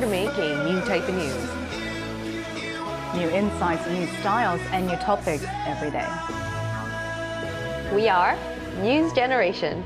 sure to make a new type of news. New insights, new styles, and new topics every day. We are News Generation.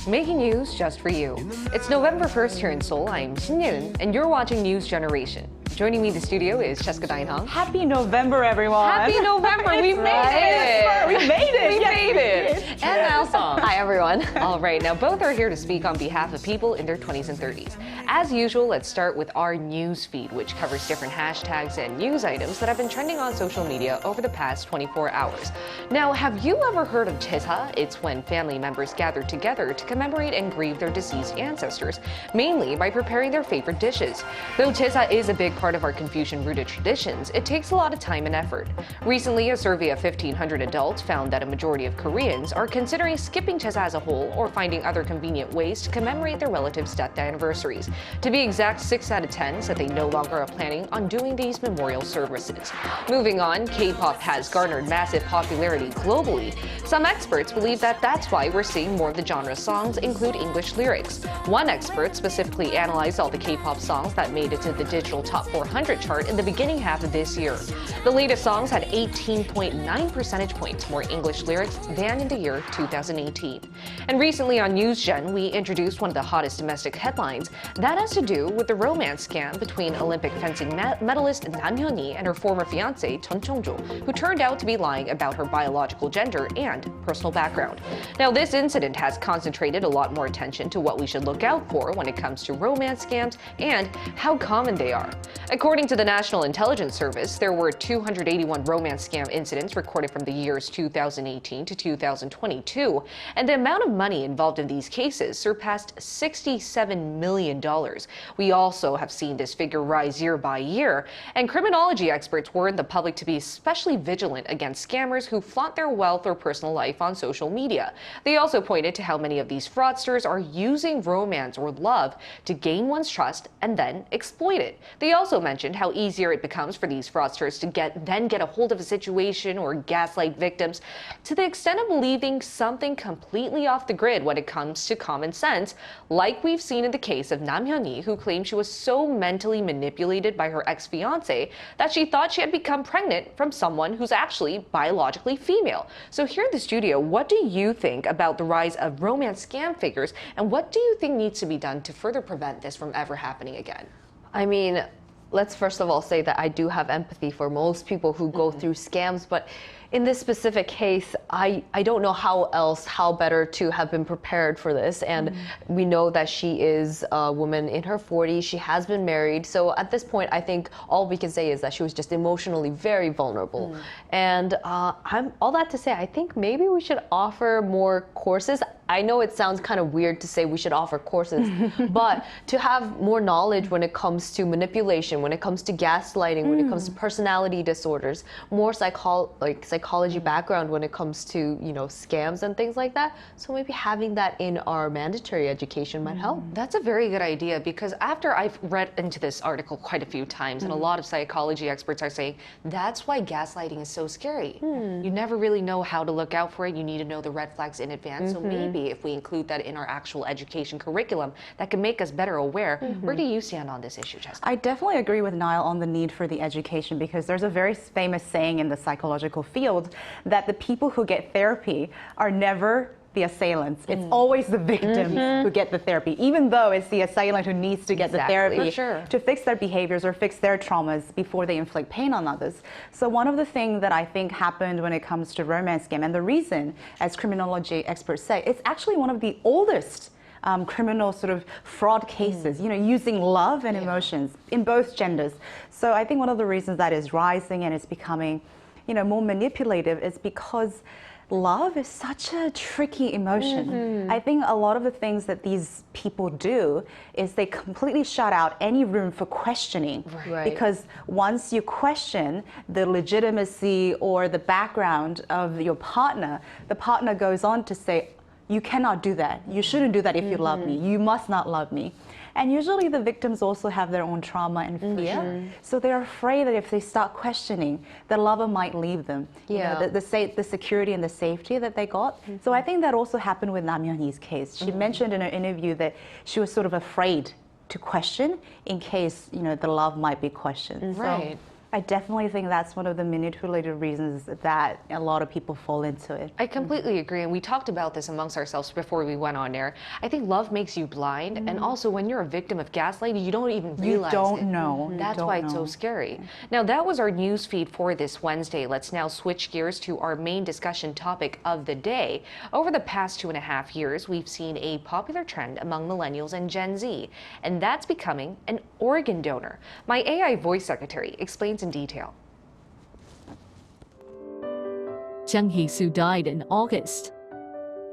Making news just for you. It's November 1st here in Seoul. I'm Shin, and you're watching News Generation. Joining me in the studio is Arirang. Happy November, everyone. Happy November! We made it! We made it! We made it! And Alsong. Hi, everyone. All right, now both are here to speak on behalf of people in their 20s and 30s. As usual, let's start with our news feed, which covers different hashtags and news items that have been trending on social media over the past 24 hours. Now, have you ever heard of 제사? It's when family members gather together to commemorate and grieve their deceased ancestors, mainly by preparing their favorite dishes. Though 제사 is a big part of our Confucian-rooted traditions, it takes a lot of time and effort. Recently, a survey of 1,500 adults found that a majority of Koreans are considering skipping 제사 as a whole or finding other convenient ways to commemorate their relatives' death anniversaries. To be exact, 6 out of 10 said they no longer are planning on doing these memorial services. Moving on, K-pop has garnered massive popularity globally. Some experts believe that that's why we're seeing more of the genre songs include English lyrics. One expert specifically analyzed all the K-pop songs that made it to the digital top 400 chart in the beginning half of this year. The latest songs had 18.9 percentage points more English lyrics than in the year 2018. And recently on News Gen, we introduced one of the hottest domestic headlines that has to do with the romance scam between Olympic fencing medalist Nam Hyun-hee and her former fiancé Chun Chong-jo, who turned out to be lying about her biological gender and personal background. Now, this incident has concentrated a lot more attention to what we should look out for when it comes to romance scams and how common they are. According to the National Intelligence Service, there were 281 romance scam incidents recorded from the years 2018 to 2022, and the amount of money involved in these cases surpassed $67 million. We also have seen this figure rise year by year, and criminology experts warn the public to be especially vigilant against scammers who flaunt their wealth or personal life on social media. They also pointed to how many of these fraudsters are using romance or love to gain one's trust and then exploit it. They also mentioned how easier it becomes for these fraudsters to get a hold of a situation or gaslight victims to the extent of believing something completely off the grid when it comes to common sense, like we've seen in the case of Nam Hyun-hee, who claimed she was so mentally manipulated by her ex-fiancé that she thought she had become pregnant from someone who's actually biologically female. So here in the studio, what do you think about the rise of romance scam figures, and what do you think needs to be done to further prevent this from ever happening again? I mean, let's first of all say that I do have empathy for most people who go through scams, but in this specific case, I don't know how better to have been prepared for this. And we know that she is a woman in her 40s. She has been married. So at this point, I think all we can say is that she was just emotionally very vulnerable. And all that to say, I think maybe we should offer more courses. I know it sounds kind of weird to say we should offer courses, but to have more knowledge when it comes to manipulation, when it comes to gaslighting, when it comes to personality disorders, more psychology background when it comes to, scams and things like that. So maybe having that in our mandatory education might help. That's a very good idea, because after I've read into this article quite a few times, and a lot of psychology experts are saying that's why gaslighting is so scary. You never really know how to look out for it. You need to know the red flags in advance. So maybe if we include that in our actual education curriculum, that can make us better aware. Where do you stand on this issue, Jessica? I definitely agree with Niall on the need for the education, because there's a very famous saying in the psychological field that the people who get therapy are never the assailants. It's always the victims who get the therapy, even though it's the assailant who needs to get the therapy to fix their behaviors or fix their traumas before they inflict pain on others. So one of the things that I think happened when it comes to romance scam, and the reason, as criminology experts say, it's actually one of the oldest criminal sort of fraud cases, using love and emotions in both genders. So I think one of the reasons that is rising and it's becoming, more manipulative is because love is such a tricky emotion. I think a lot of the things that these people do is they completely shut out any room for questioning. Because once you question the legitimacy or the background of your partner, the partner goes on to say, you cannot do that. You shouldn't do that if you love me. You must not love me. And usually the victims also have their own trauma and fear. So they're afraid that if they start questioning, the lover might leave them. The security and the safety that they got. So I think that also happened with Nam Hyun-hee's case. She mentioned in her interview that she was sort of afraid to question in case, the love might be questioned. Right. So I definitely think that's one of the manipulative reasons that a lot of people fall into it. I completely agree, and we talked about this amongst ourselves before we went on air. I think love makes you blind, and also when you're a victim of gaslighting, you don't even realize You don't it. know. You That's don't why it's so know. scary. Now, that was our news feed for this Wednesday. Let's now switch gears to our main discussion topic of the day. Over the past 2.5 years, we've seen a popular trend among millennials and Gen Z, and that's becoming an organ donor. My AI voice secretary explains in detail. Jiang Hee-soo died in August,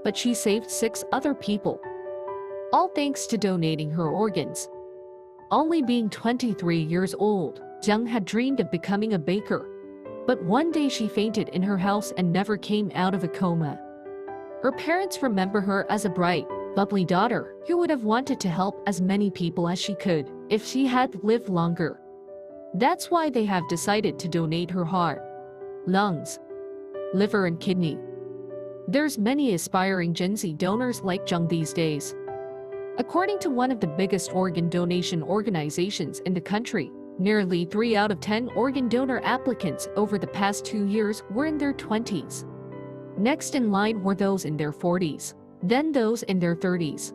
but she saved 6 other people, all thanks to donating her organs. Only being 23 years old, Jiang had dreamed of becoming a baker, but one day she fainted in her house and never came out of a coma. Her parents remember her as a bright, bubbly daughter who would have wanted to help as many people as she could if she had lived longer. That's why they have decided to donate her heart, lungs, liver and kidney. There's many aspiring Gen Z donors like Jiang these days. According to one of the biggest organ donation organizations in the country, nearly 3 out of 10 organ donor applicants over the past 2 years were in their 20s. Next in line were those in their 40s, then those in their 30s.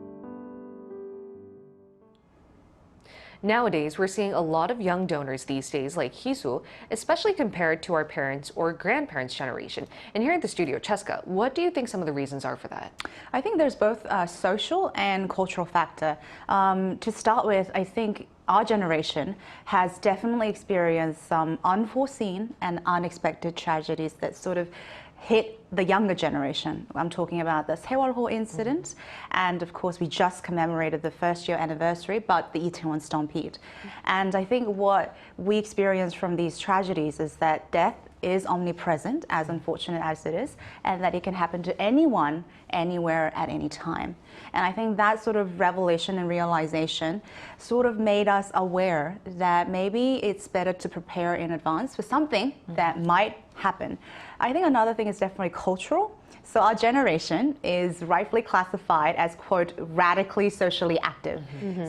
Nowadays, we're seeing a lot of young donors these days like Hee-soo, especially compared to our parents' or grandparents' generation. And here in the studio, Cheska, what do you think some of the reasons are for that? I think there's both a social and cultural factor. To start with, I think our generation has definitely experienced some unforeseen and unexpected tragedies that sort of hit the younger generation. I'm talking about the Sewol incident, and of course we just commemorated the first-year anniversary, but the Itaewon Stampede. And I think what we experience from these tragedies is that death is omnipresent, as unfortunate as it is, and that it can happen to anyone, anywhere, at any time. And I think that sort of revelation and realization sort of made us aware that maybe it's better to prepare in advance for something that might happen. I think another thing is definitely cultural. So our generation is rightfully classified as, quote, radically socially active.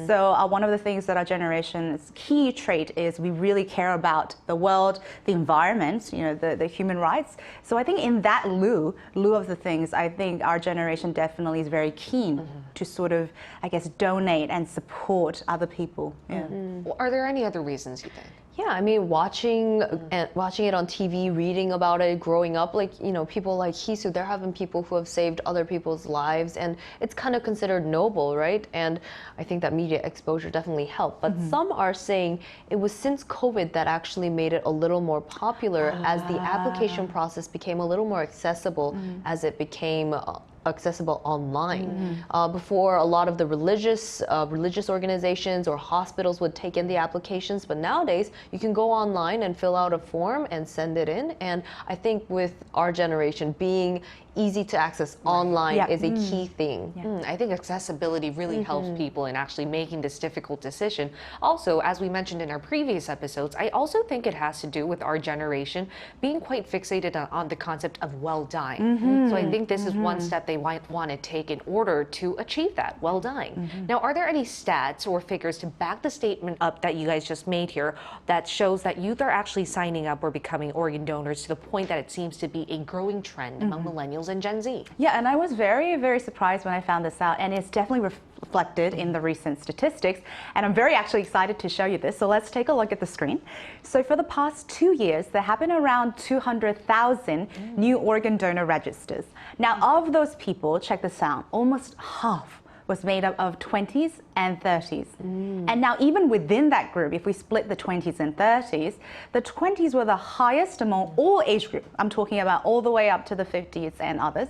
So one of the things that our generation's key trait is we really care about the world, the environment, the human rights. So I think in that lieu of the things, I think our generation definitely is very keen to sort of, I guess, donate and support other people. Yeah. Are there any other reasons you think? Yeah, I mean, watching it on TV, reading about it, growing up, people like Hee-soo, they're having people who have saved other people's lives, and it's kind of considered noble, right? And I think that media exposure definitely helped. But some are saying it was since COVID that actually made it a little more popular as the application process became a little more accessible as it became accessible online. Before, a lot of the religious organizations or hospitals would take in the applications, but nowadays you can go online and fill out a form and send it in. And I think with our generation, being easy to access online is a key thing. I think accessibility really helps people in actually making this difficult decision. Also, as we mentioned in our previous episodes, I also think it has to do with our generation being quite fixated on the concept of well dying. So I think this is one step they might want to take in order to achieve that, well dying. Now, are there any stats or figures to back the statement up that you guys just made here that shows that youth are actually signing up or becoming organ donors to the point that it seems to be a growing trend among millennials and Gen Z? Yeah, and I was very, very surprised when I found this out, and it's definitely reflected in the recent statistics, and I'm very actually excited to show you this. So let's take a look at the screen. So for the past 2 years, there have been around 200,000 new organ donor registers. Now, of those people, check this out, almost half was made up of 20s and 30s. And now even within that group, if we split the 20s and 30s, the 20s were the highest among all age groups. I'm talking about all the way up to the 50s and others.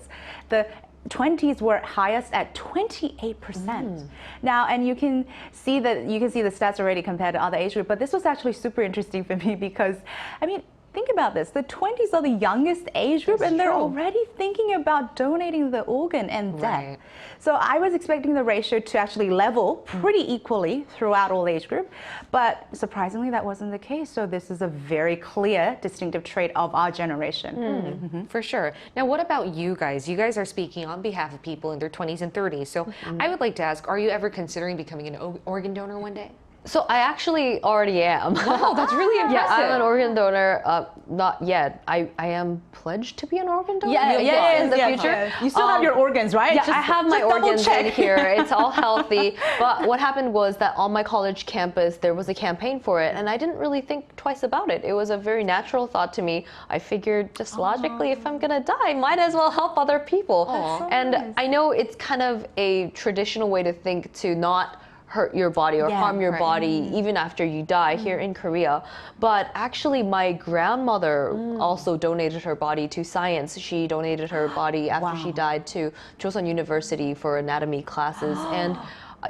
The 20s were highest at 28%. Now, and you can see the stats already compared to other age groups, but this was actually super interesting for me because, I mean, think about this. The 20s are the youngest age group, and they're already thinking about donating the organ and death. Right. So I was expecting the ratio to actually level pretty equally throughout all age group, but surprisingly that wasn't the case. So this is a very clear, distinctive trait of our generation. For sure. Now, what about you guys? You guys are speaking on behalf of people in their 20s and 30s. So I would like to ask, are you ever considering becoming an organ donor one day? So I actually already am. Wow, that's really impressive. Yeah, I'm an organ donor. Not yet. I am pledged to be an organ donor. In the future. future. You still have your organs, right? Yeah, I have my organs in double-check. here. It's all healthy. But what happened was that on my college campus, there was a campaign for it, and I didn't really think twice about it. It was a very natural thought to me. I figured just logically, if I'm gonna die, might as well help other people. so And nice. I know it's kind of a traditional way to think to not hurt your body or harm your body even after you die here in Korea. But actually my grandmother also donated her body to science. She donated her body after she died to Joseon University for anatomy classes. And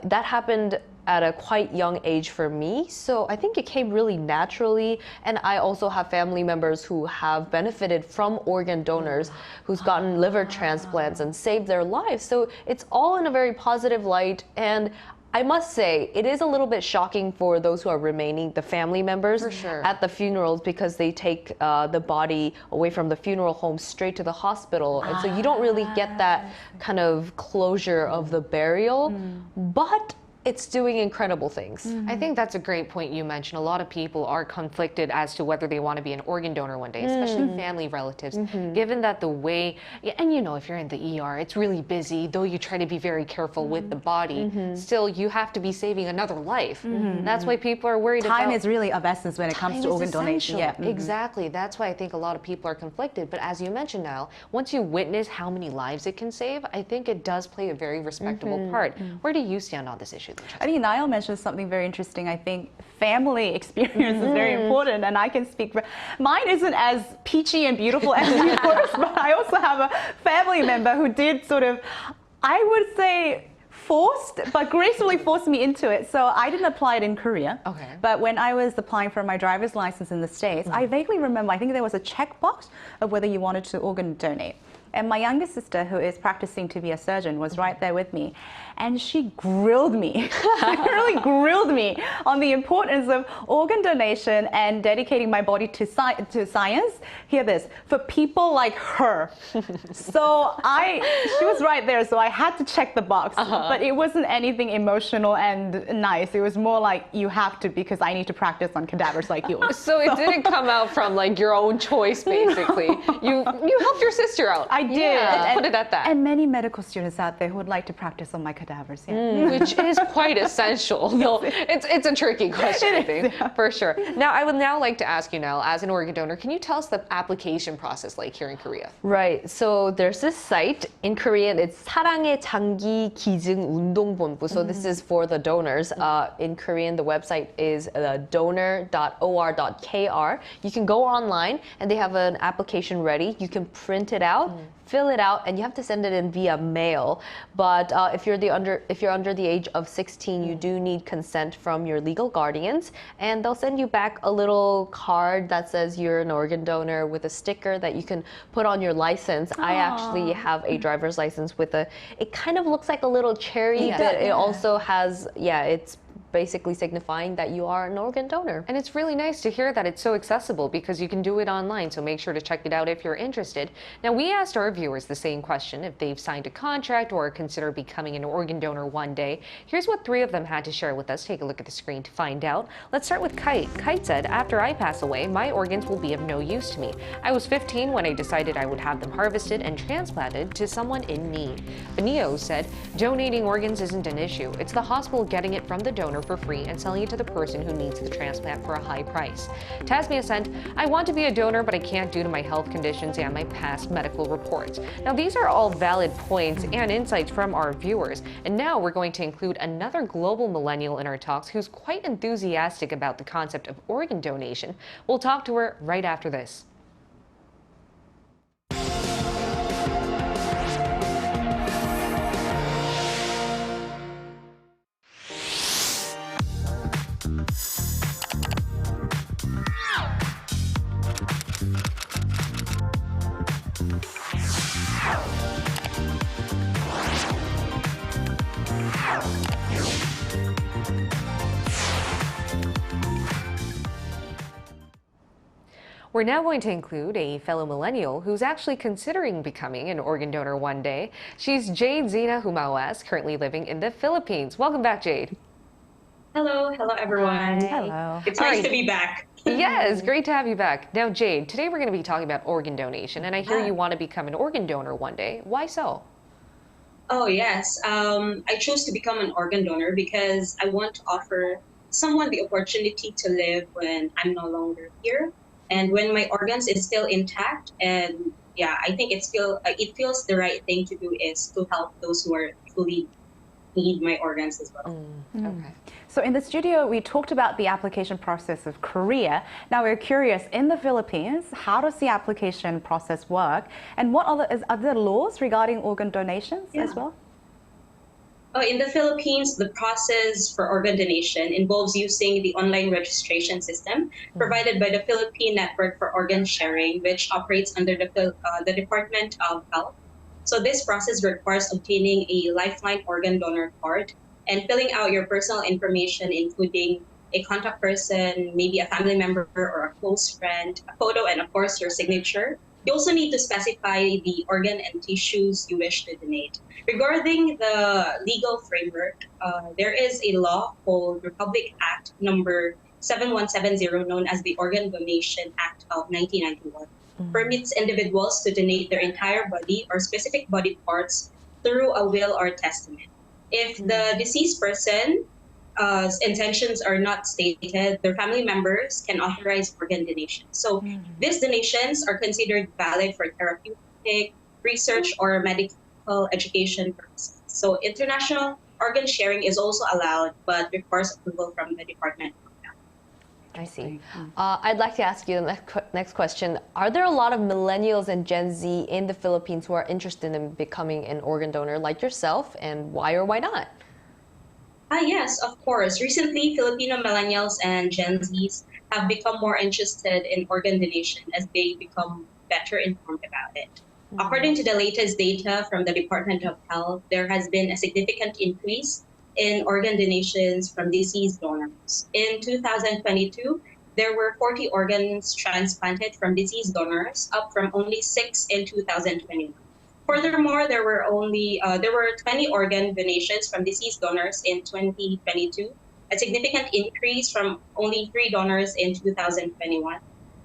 that happened at a quite young age for me. So I think it came really naturally. And I also have family members who have benefited from organ donors, who's gotten liver transplants and saved their lives. So it's all in a very positive light. And I must say, it is a little bit shocking for those who are remaining, the family members at the funerals, because they take the body away from the funeral home straight to the hospital. And so you don't really get that kind of closure of the burial. But it's doing incredible things. I think that's a great point you mentioned. A lot of people are conflicted as to whether they want to be an organ donor one day, especially family relatives, given that the way, and you know, if you're in the ER, it's really busy, though you try to be very careful with the body, still you have to be saving another life. That's why people are worried about... Time is really of essence when it comes to organ donation. Yeah. Exactly. That's why I think a lot of people are conflicted. But as you mentioned, Niall, once you witness how many lives it can save, I think it does play a very respectable part. Where do you stand on this issue? I think Niall mentioned something very interesting. I think family experience is very important, and I can speak for mine. Isn't as peachy and beautiful as yours, but I also have a family member who did sort of, I would say, forced, but gracefully forced me into it. So I didn't apply it in Korea. Okay. But when I was applying for my driver's license in the States, I vaguely remember, I think there was a checkbox of whether you wanted to organ donate. And my younger sister, who is practicing to be a surgeon, was right there with me. And she grilled me, really grilled me on the importance of organ donation and dedicating my body to science. Hear this, for people like her. So she was right there, so I had to check the box. But it wasn't anything emotional and nice. It was more like, you have to, because I need to practice on cadavers like yours. So it didn't come out from like your own choice, basically. You helped your sister out. I did. Yeah, put it at that. And many medical students out there who would like to practice on my cadavers. Yeah. Which is quite essential. No, it's a tricky question, I think, for sure. Now, I would now like to ask you now, as an organ donor, can you tell us the application process like here in Korea? Right. So there's this site in Korean. It's 사랑의 장기기증 운동본부. So this is for the donors. In Korean, the website is donor.or.kr. You can go online and they have an application ready. You can print it out, fill it out, and you have to send it in via mail. But if you're under the age of 16, you do need consent from your legal guardians, and they'll send you back a little card that says you're an organ donor with a sticker that you can put on your license. I actually have a driver's license with it kind of looks like a little cherry, but it also has, it's basically signifying that you are an organ donor. And it's really nice to hear that it's so accessible because you can do it online, so make sure to check it out if you're interested. Now, we asked our viewers the same question, if they've signed a contract or consider becoming an organ donor one day. Here's what 3 of them had to share with us. Take a look at the screen to find out. Let's start with Kite. Kite said, after I pass away, my organs will be of no use to me. I was 15 when I decided I would have them harvested and transplanted to someone in need. Benio said, donating organs isn't an issue. It's the hospital getting it from the donor for free and selling it to the person who needs the transplant for a high price. Tasmia sent, I want to be a donor, but I can't due to my health conditions and my past medical reports. Now, these are all valid points and insights from our viewers. And now we're going to include another global millennial in our talks who's quite enthusiastic about the concept of organ donation. We'll talk to her right after this. We're now going to include a fellow millennial who's actually considering becoming an organ donor one day. She's Jade Zina Humawas, currently living in the Philippines. Welcome back, Jade. Hello everyone. Hello. It's All nice right. to be back. Yes, great to have you back. Now, Jade, today we're going to be talking about organ donation, and I hear Yeah. you want to become an organ donor one day. Why so? Oh yes, I chose to become an organ donor because I want to offer someone the opportunity to live when I'm no longer here, and when my organs is still intact. And yeah, I think it feels the right thing to do is to help those who are truly need my organs as well. Okay. So in the studio, we talked about the application process of Korea. Now we're curious, in the Philippines, how does the application process work? And what are there laws regarding organ donations as well? In the Philippines, the process for organ donation involves using the online registration system provided by the Philippine Network for Organ Sharing, which operates under the Department of Health. So this process requires obtaining a lifeline organ donor card and filling out your personal information, including a contact person, maybe a family member or a close friend, a photo, and of course your signature. You also need to specify the organ and tissues you wish to donate. Regarding the legal framework, there is a law called Republic Act number 7170, known as the Organ Donation Act of 1991. Permits individuals to donate their entire body or specific body parts through a will or testament. If the deceased person intentions are not stated, their family members can authorize organ donation. So these donations are considered valid for therapeutic, research, or medical education purposes. So international organ sharing is also allowed, but requires approval from the Department. I see. I'd like to ask you the next question. Are there a lot of millennials and Gen Z in the Philippines who are interested in becoming an organ donor like yourself, and why or why not? Yes, of course. Recently, Filipino millennials and Gen Zs have become more interested in organ donation as they become better informed about it. According to the latest data from the Department of Health, there has been a significant increase in organ donations from deceased donors. In 2022, there were 40 organs transplanted from deceased donors, up from only 6 in 2021. Furthermore, there were 20 organ donations from deceased donors in 2022, a significant increase from only 3 donors in 2021.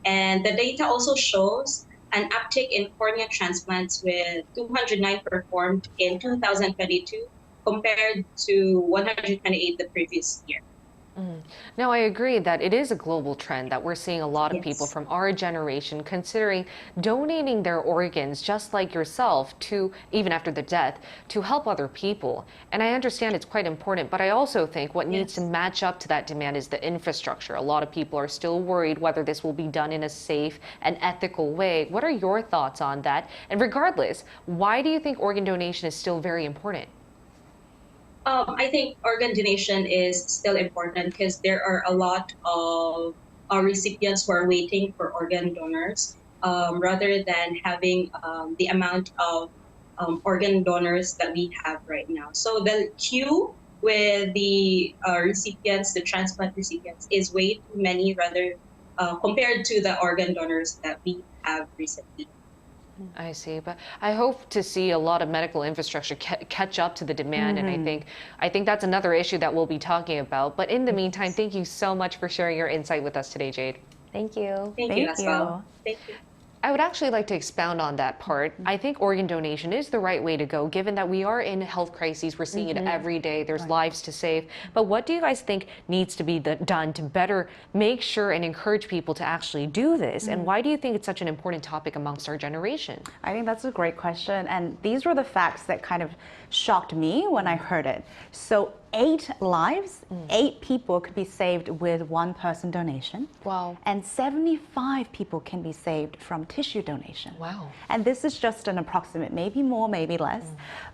And the data also shows an uptick in cornea transplants, with 209 performed in 2022 compared to 128 the previous year. Now, I agree that it is a global trend that we're seeing a lot of Yes. people from our generation considering donating their organs, just like yourself, to even after the death, to help other people. And I understand it's quite important, but I also think what needs to match up to that demand is the infrastructure. A lot of people are still worried whether this will be done in a safe and ethical way. What are your thoughts on that? And regardless, why do you think organ donation is still very important? I think organ donation is still important because there are a lot of recipients who are waiting for organ donors, rather than having the amount of organ donors that we have right now. So the queue with the recipients, the transplant recipients, is way too many rather compared to the organ donors that we have recently. I see, but I hope to see a lot of medical infrastructure catch up to the demand, and I think that's another issue that we'll be talking about. But in the meantime, thank you so much for sharing your insight with us today, Jade. Thank you. Thank you as well. Thank you. I would actually like to expound on that part. I think organ donation is the right way to go, given that we are in health crises. We're seeing it every day. There's lives to save. But what do you guys think needs to be done to better make sure and encourage people to actually do this? And why do you think it's such an important topic amongst our generation? I think that's a great question. And these were the facts that kind of shocked me when I heard it. So 8 lives, 8 people could be saved with 1 person donation. Wow. And 75 people can be saved from tissue donation. Wow. And this is just an approximate, maybe more, maybe less.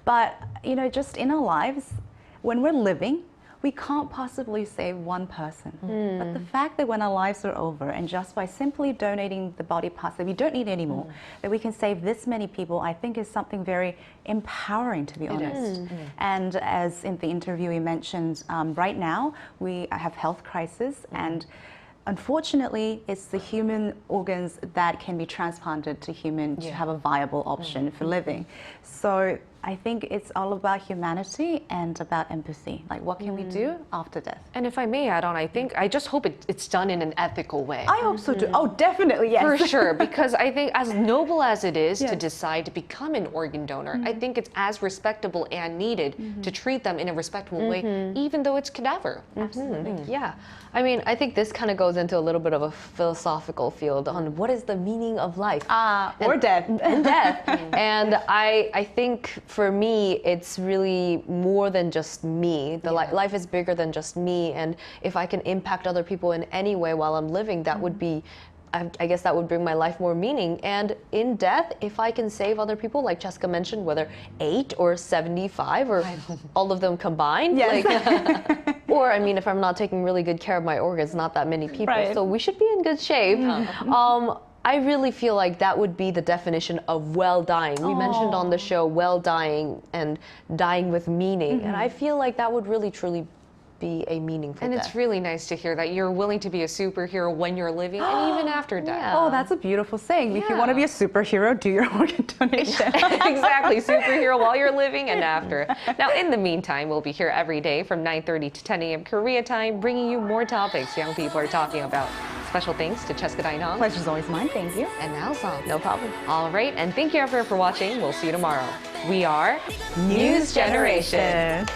But, you know, just in our lives, when we're living, we can't possibly save 1 person. But the fact that when our lives are over, and just by simply donating the body parts that we don't need anymore, that we can save this many people, I think is something very empowering, to be honest. And as in the interview we mentioned, right now we have health crisis, and unfortunately, it's the human organs that can be transplanted to human to have a viable option for living. So I think it's all about humanity and about empathy. Like, what can we do after death? And if I may add on, I just hope it's done in an ethical way. I hope so too. Oh, definitely, yes. For sure, because I think as noble as it is to decide to become an organ donor, I think it's as respectable and needed to treat them in a respectable way, even though it's cadaver. Absolutely. Yeah. I mean, I think this kind of goes into a little bit of a philosophical field on what is the meaning of life. Or death. And death. And I think for me, it's really more than just me. Life is bigger than just me. And if I can impact other people in any way while I'm living, that would be, I guess that would bring my life more meaning. And in death, if I can save other people, like Jessica mentioned, whether 8 or 75 or all of them combined. Yes. Or, I mean, if I'm not taking really good care of my organs, not that many people. Right. So we should be in good shape. I really feel like that would be the definition of well dying. We mentioned on the show well dying and dying with meaning. And I feel like that would really, truly be a meaningful And death. it's really nice to hear that you're willing to be a superhero when you're living and even after death. Oh, that's a beautiful saying. If you want to be a superhero, do your organ donation. Exactly, superhero while you're living and after. Now, in the meantime, we'll be here every day from 9:30 to 10 a.m. Korea time, bringing you more topics young people are talking about. Special thanks to Cheska Dainong Pleasure's always mine. Thank you. and Alsong. No problem. All right, and thank you everyone for watching. We'll see you tomorrow. We are News Generation.